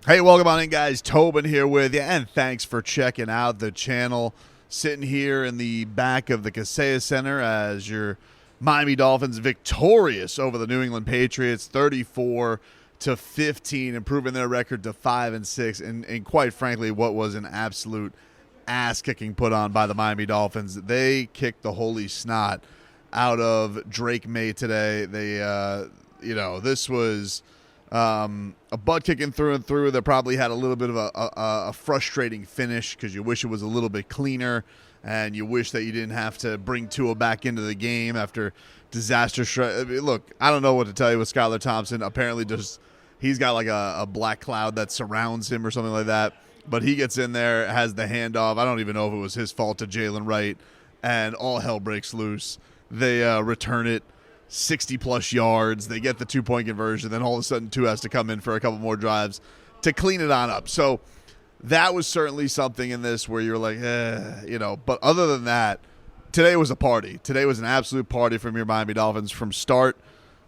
Hey, welcome on in, guys. Tobin here with you, and thanks for checking out the channel. Sitting here in the back of the Kaseya Center as your Miami Dolphins victorious over the New England Patriots, 34-15, improving their record to 5-6, and quite frankly, what was an absolute ass-kicking put on by the Miami Dolphins. They kicked the holy snot out of Drake May today. This was a butt kicking through and through. That probably had a little bit of a frustrating finish because you wish it was a little bit cleaner, and you wish that you didn't have to bring Tua back into the game after disaster. Look, I don't know what to tell you with Skylar Thompson. Apparently, he's got like a black cloud that surrounds him or something like that. But he gets in there, has the handoff. I don't even know if it was his fault to Jaylen Wright, and all hell breaks loose. They return it 60-plus yards. They get the two-point conversion. Then all of a sudden, Tua has to come in for a couple more drives to clean it on up. So that was certainly something in this where you're like, But other than that, today was a party. Today was an absolute party from your Miami Dolphins from start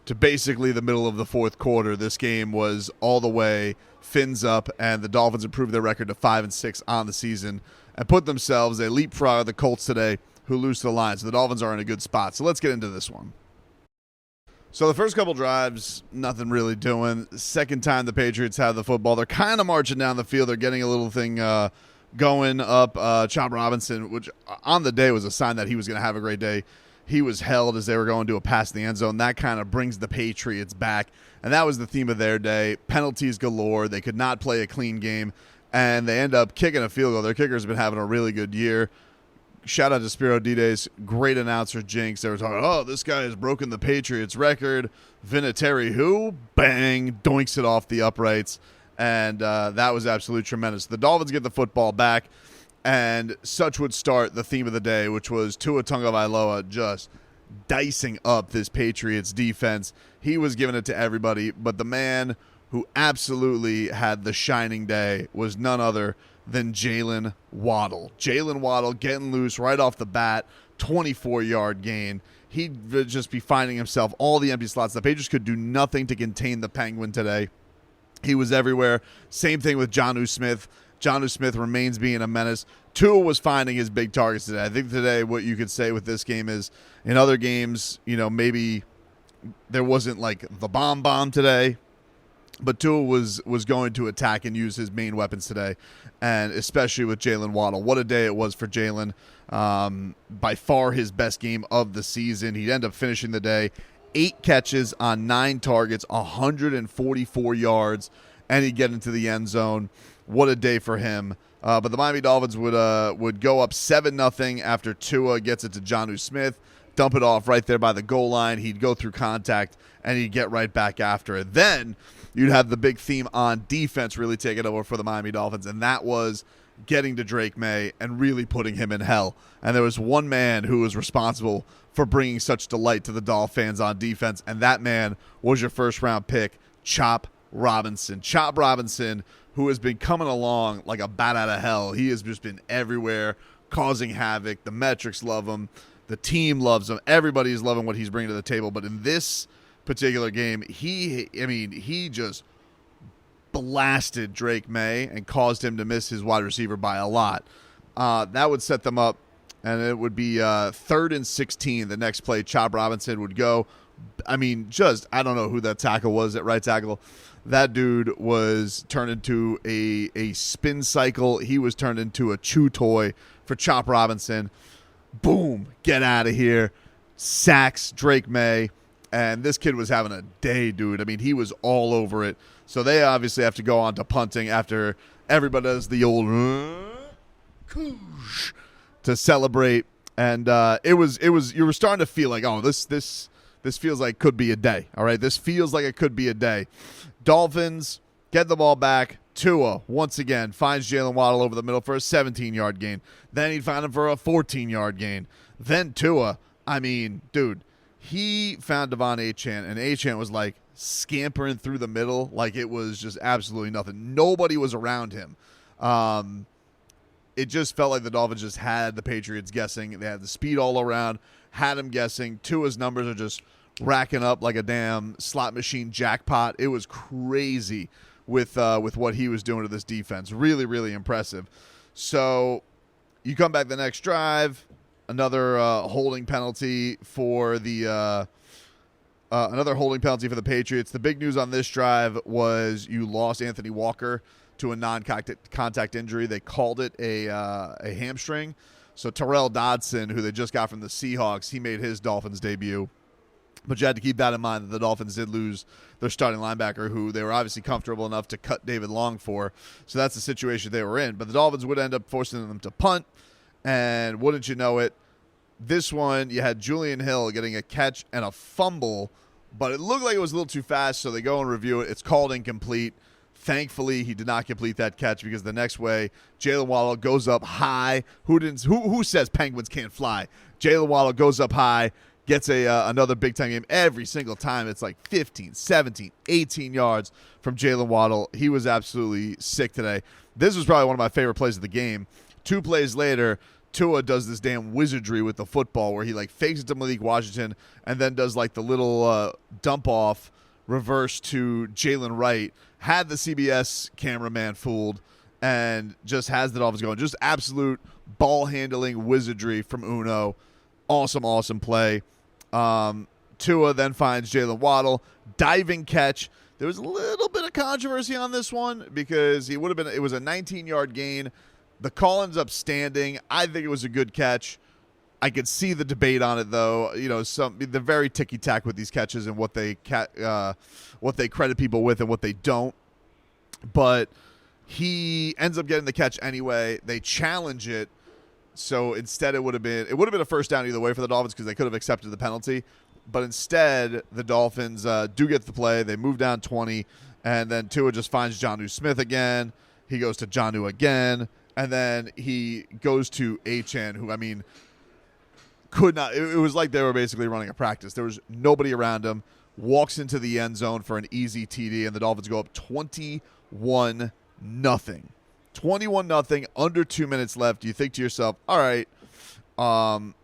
to basically the middle of the fourth quarter. This game was all the way fins up, and the Dolphins improved their record to 5-6 on the season and put themselves a leapfrog the Colts today, who lose to the Lions. So the Dolphins are in a good spot. So let's get into this one. So the first couple drives, nothing really doing. Second time the Patriots have the football, they're kind of marching down the field. They're getting a little thing going up. Chop Robinson, which on the day was a sign that he was going to have a great day. He was held as they were going to a pass in the end zone. That kind of brings the Patriots back, and that was the theme of their day. Penalties galore. They could not play a clean game, and they end up kicking a field goal. Their kicker's been having a really good year. Shout out to Spiro Dides, great announcer Jinx. They were talking, this guy has broken the Patriots record. Vinatieri, who? Bang, doinks it off the uprights, and that was absolutely tremendous. The Dolphins get the football back, and such would start the theme of the day, which was Tua Tagovailoa just dicing up this Patriots defense. He was giving it to everybody, but the man who absolutely had the shining day was none other than Jaylen Waddle. Jaylen Waddle getting loose right off the bat, 24-yard gain. He'd just be finding himself all the empty slots. The Patriots could do nothing to contain the Penguin today. He was everywhere. Same thing with Jonnu Smith. Jonnu Smith remains being a menace. Tua was finding his big targets today. I think today what you could say with this game is in other games, maybe there wasn't like the bomb today, but Tua was going to attack and use his main weapons today, and especially with Jaylen Waddle. What a day it was for Jaylen. By far his best game of the season. He'd end up finishing the day 8 catches on 9 targets, 144 yards, and he'd get into the end zone. What a day for him. But the Miami Dolphins would go up 7-0 after Tua gets it to Jonnu Smith, dump it off right there by the goal line. He'd go through contact, and he'd get right back after it. Then you'd have the big theme on defense really taking over for the Miami Dolphins, and that was getting to Drake May and really putting him in hell. And there was one man who was responsible for bringing such delight to the Dolphin fans on defense, and that man was your first-round pick, Chop Robinson. Chop Robinson, who has been coming along like a bat out of hell. He has just been everywhere, causing havoc. The metrics love him. The team loves him. Everybody is loving what he's bringing to the table. But in this particular game, he just blasted Drake May and caused him to miss his wide receiver by a lot. That would set them up, and it would be 3rd and 16. The next play, Chop Robinson would go. I don't know who that tackle was at right tackle. That dude was turned into a spin cycle. He was turned into a chew toy for Chop Robinson. Boom, get out of here. Sacks Drake May. And this kid was having a day, dude. He was all over it. So they obviously have to go on to punting after everybody does the old koosh to celebrate. And you were starting to feel like, this feels like could be a day. All right, this feels like it could be a day. Dolphins get the ball back. Tua, once again, finds Jaylen Waddle over the middle for a 17-yard gain. Then he'd find him for a 14-yard gain. Then Tua, dude, he found Devon Achane, and Achane was like scampering through the middle like it was just absolutely nothing. Nobody was around him. It just felt like the Dolphins just had the Patriots guessing. They had the speed all around, had him guessing. Tua's numbers are just racking up like a damn slot machine jackpot. It was crazy with what he was doing to this defense. Really, really impressive. So you come back the next drive, another holding penalty for the Patriots. The big news on this drive was you lost Anthony Walker to a non-contact injury. They called it a hamstring. So Terrell Dodson, who they just got from the Seahawks, he made his Dolphins debut. But you had to keep that in mind that the Dolphins did lose their starting linebacker, who they were obviously comfortable enough to cut David Long for. So that's the situation they were in. But the Dolphins would end up forcing them to punt. And wouldn't you know it, this one, you had Julian Hill getting a catch and a fumble, but it looked like it was a little too fast, so they go and review it. It's called incomplete. Thankfully, he did not complete that catch because the next way, Jaylen Waddle goes up high. Who says Penguins can't fly? Jaylen Waddle goes up high, gets another big-time game. Every single time, it's like 15, 17, 18 yards from Jaylen Waddle. He was absolutely sick today. This was probably one of my favorite plays of the game. 2 plays later, Tua does this damn wizardry with the football where he like fakes it to Malik Washington and then does like the little dump off reverse to Jalen Wright. Had the CBS cameraman fooled and just has the Dolphins going. Just absolute ball handling wizardry from Uno. Awesome play. Tua then finds Jaylen Waddle. Diving catch. There was a little bit of controversy on this one because it was a 19-yard gain. The call ends up standing. I think it was a good catch. I could see the debate on it, though. You know, they're very ticky-tack with these catches and what they credit people with and what they don't. But he ends up getting the catch anyway. They challenge it, so instead it would have been a first down either way for the Dolphins because they could have accepted the penalty. But instead, the Dolphins do get the play. They move down 20, and then Tua just finds Jonnu Smith again. He goes to Jonnu again. And then he goes to HN, who, I mean, could not. It was like they were basically running a practice. There was nobody around him. Walks into the end zone for an easy TD, and the Dolphins go up 21-0. 21-0, under 2 minutes left. You think to yourself, all right,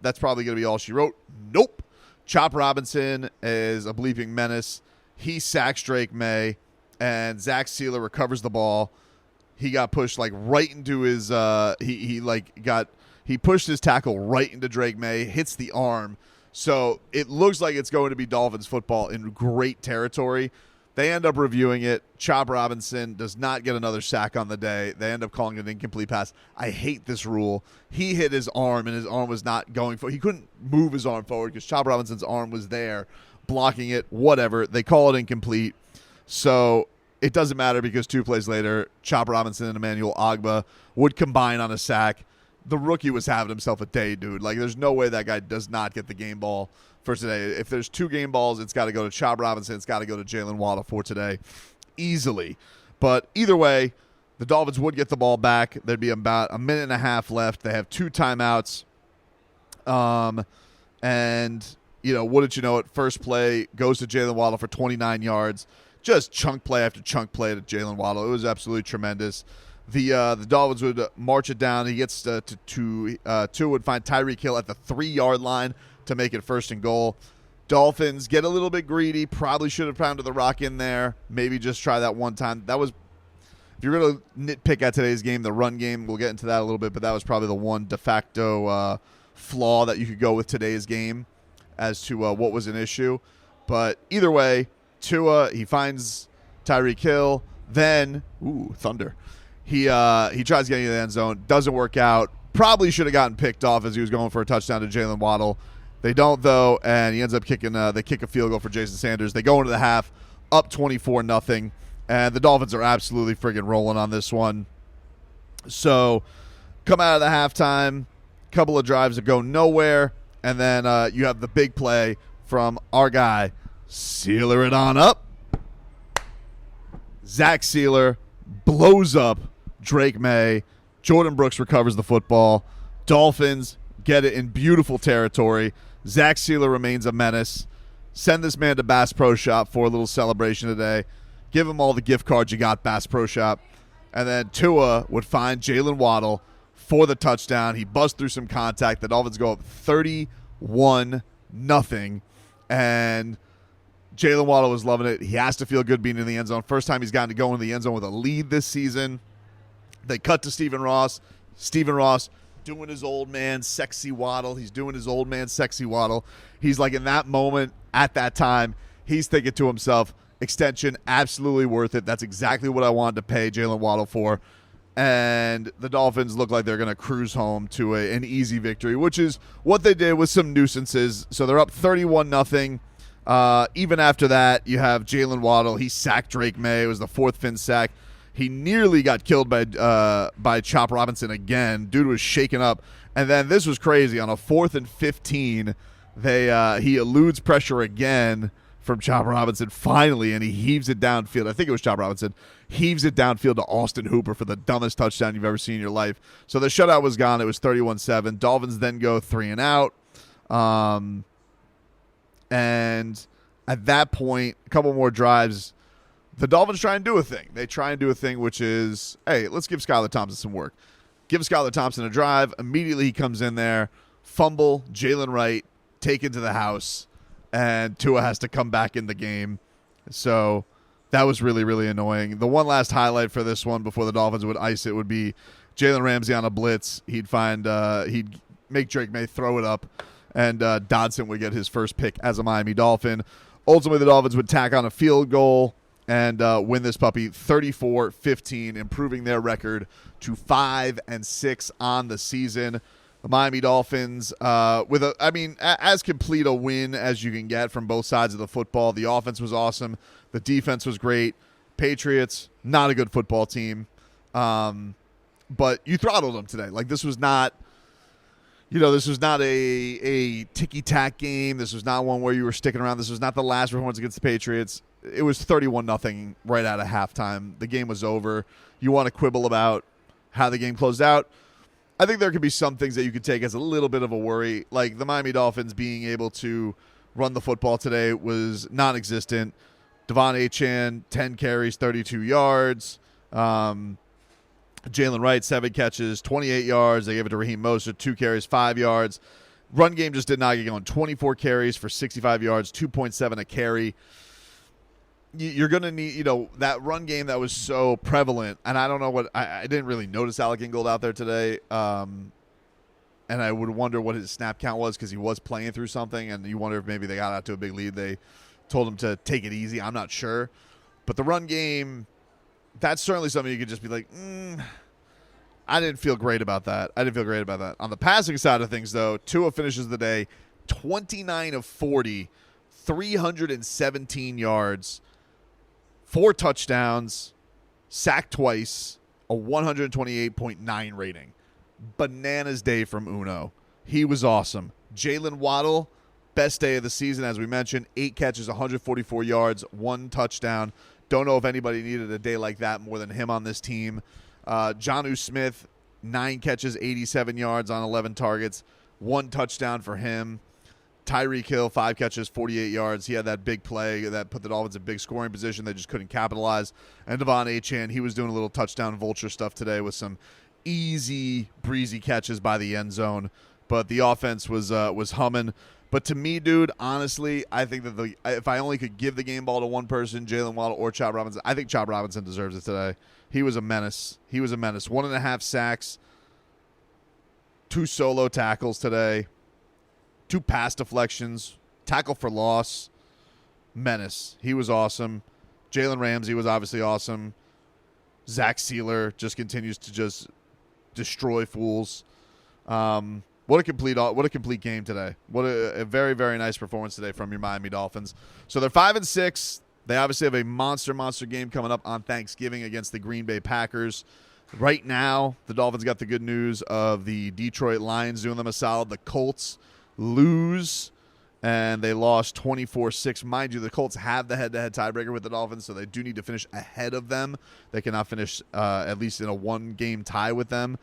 that's probably going to be all she wrote. Nope. Chop Robinson is a bleeping menace. He sacks Drake May, and Zach Sealer recovers the ball. He got pushed like right into his he pushed his tackle right into Drake May, hits the arm. So it looks like it's going to be Dolphins football in great territory. They end up reviewing it. Chop Robinson does not get another sack on the day. They end up calling it an incomplete pass. I hate this rule. He hit his arm, and his arm was not going forward. He couldn't move his arm forward because Chop Robinson's arm was there blocking it. Whatever. They call it incomplete. So it doesn't matter because 2 plays later, Chop Robinson and Emmanuel Ogbah would combine on a sack. The rookie was having himself a day, dude. Like, there's no way that guy does not get the game ball for today. If there's 2 game balls, it's got to go to Chop Robinson. It's got to go to Jaylen Waddle for today easily. But either way, the Dolphins would get the ball back. There'd be about a minute and a half left. They have 2 timeouts. And, you know, wouldn't you know it, first play goes to Jaylen Waddle for 29 yards. Just chunk play after chunk play to Jaylen Waddle. It was absolutely tremendous. The Dolphins would march it down. He gets to Tua would find Tyreek Hill at the 3-yard line to make it 1st and goal. Dolphins get a little bit greedy. Probably should have pounded the rock in there. Maybe just try that one time. That was, if you're going to nitpick at today's game, the run game, we'll get into that a little bit, but that was probably the one de facto flaw that you could go with today's game as to what was an issue. But either way, Tua, he finds Tyreek Hill. Then, thunder. He tries getting to the end zone. Doesn't work out. Probably should have gotten picked off as he was going for a touchdown to Jaylen Waddle. They don't, though, and he ends up kicking. They kick a field goal for Jason Sanders. They go into the half, up 24-0, and the Dolphins are absolutely friggin' rolling on this one. So, come out of the halftime, couple of drives that go nowhere, and then you have the big play from our guy, Sealer it on up. Zach Sealer blows up Drake May. Jordan Brooks recovers the football. Dolphins get it in beautiful territory. Zach Sealer remains a menace. Send this man to Bass Pro Shop for a little celebration today. Give him all the gift cards you got, Bass Pro Shop. And then Tua would find Jaylen Waddle for the touchdown. He busts through some contact. The Dolphins go up 31-0. And Jaylen Waddle was loving it. He has to feel good being in the end zone. First time he's gotten to go in the end zone with a lead this season. They cut to Stephen Ross. Stephen Ross doing his old man sexy waddle. He's doing his old man sexy waddle. He's like, in that moment, at that time, he's thinking to himself, extension, absolutely worth it. That's exactly what I wanted to pay Jaylen Waddle for. And the Dolphins look like they're going to cruise home to an easy victory, which is what they did with some nuisances. So they're up 31-0. Even after that, you have Jaylen Waddle. He sacked Drake May. It was the fourth Finn sack. He nearly got killed by Chop Robinson again. Dude was shaken up. And then this was crazy. On a 4th and 15, he eludes pressure again from Chop Robinson finally, and he heaves it downfield. I think it was Chop Robinson. Heaves it downfield to Austin Hooper for the dumbest touchdown you've ever seen in your life. So the shutout was gone. It was 31-7. Dolphins then go 3-and-out. And at that point, a couple more drives, the Dolphins try and do a thing. They try and do a thing, which is, hey, let's give Skylar Thompson some work. Give Skylar Thompson a drive. Immediately he comes in there, fumble, Jalen Wright, taken to the house, and Tua has to come back in the game. So that was really, really annoying. The one last highlight for this one before the Dolphins would ice it would be Jalen Ramsey on a blitz. He'd make Drake May throw it up, and Dodson would get his first pick as a Miami Dolphin. Ultimately, the Dolphins would tack on a field goal and win this puppy 34-15, improving their record to 5-6 on the season. The Miami Dolphins, as complete a win as you can get from both sides of the football. The offense was awesome. The defense was great. Patriots, not a good football team. But you throttled them today. Like, this was not, this was not a ticky-tack game. This was not one where you were sticking around. This was not the last performance against the Patriots. It was 31-0 right out of halftime. The game was over. You want to quibble about how the game closed out? I think there could be some things that you could take as a little bit of a worry. Like the Miami Dolphins being able to run the football today was non-existent. Devon Achane, 10 carries, 32 yards. Jalen Wright, 7 catches, 28 yards. They gave it to Raheem Mostert, 2 carries, 5 yards. Run game just did not get going. 24 carries for 65 yards, 2.7 a carry. You're going to need, that run game that was so prevalent. And I don't know what – I didn't really notice Alec Ingold out there today. And I would wonder what his snap count was because he was playing through something. And you wonder if maybe they got out to a big lead. They told him to take it easy. I'm not sure. But the run game, that's certainly something you could just be like, I didn't feel great about that. On the passing side of things, though, Tua finishes the day 29 of 40, 317 yards, 4 touchdowns, sacked twice, a 128.9 rating. Bananas day from Uno. He was awesome. Jaylen Waddle, best day of the season, as we mentioned. 8 catches, 144 yards, 1 touchdown. Don't know if anybody needed a day like that more than him on this team. Jonnu Smith, 9 catches, 87 yards on 11 targets, 1 touchdown for him. Tyreek Hill, 5 catches, 48 yards. He had that big play that put the Dolphins in big scoring position. They just couldn't capitalize. And Devon Achane, he was doing a little touchdown vulture stuff today with some easy, breezy catches by the end zone. But the offense was humming. But to me, dude, honestly, I think that if I only could give the game ball to one person, Jaylen Waddle or Chop Robinson, I think Chop Robinson deserves it today. He was a menace. 1.5 sacks, 2 solo tackles today, 2 pass deflections, tackle for loss, menace. He was awesome. Jalen Ramsey was obviously awesome. Zach Sealer just continues to just destroy fools. What a complete game today. What a very, very nice performance today from your Miami Dolphins. So they're 5-6. They obviously have a monster game coming up on Thanksgiving against the Green Bay Packers. Right now, the Dolphins got the good news of the Detroit Lions doing them a solid. The Colts lose, and they lost 24-6. Mind you, the Colts have the head-to-head tiebreaker with the Dolphins, so they do need to finish ahead of them. They cannot finish at least in a 1-game tie with them.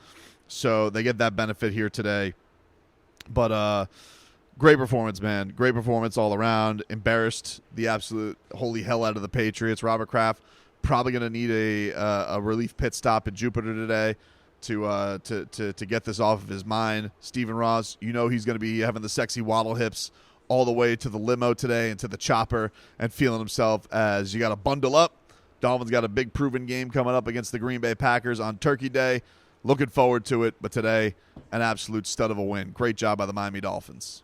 So they get that benefit here today. But great performance, man. Great performance all around. Embarrassed the absolute holy hell out of the Patriots. Robert Kraft probably going to need a relief pit stop in Jupiter today to get this off of his mind. Stephen Ross, he's going to be having the sexy waddle hips all the way to the limo today and to the chopper and feeling himself as you got to bundle up. Dolphins got a big proven game coming up against the Green Bay Packers on Turkey Day. Looking forward to it, but today, an absolute stud of a win. Great job by the Miami Dolphins.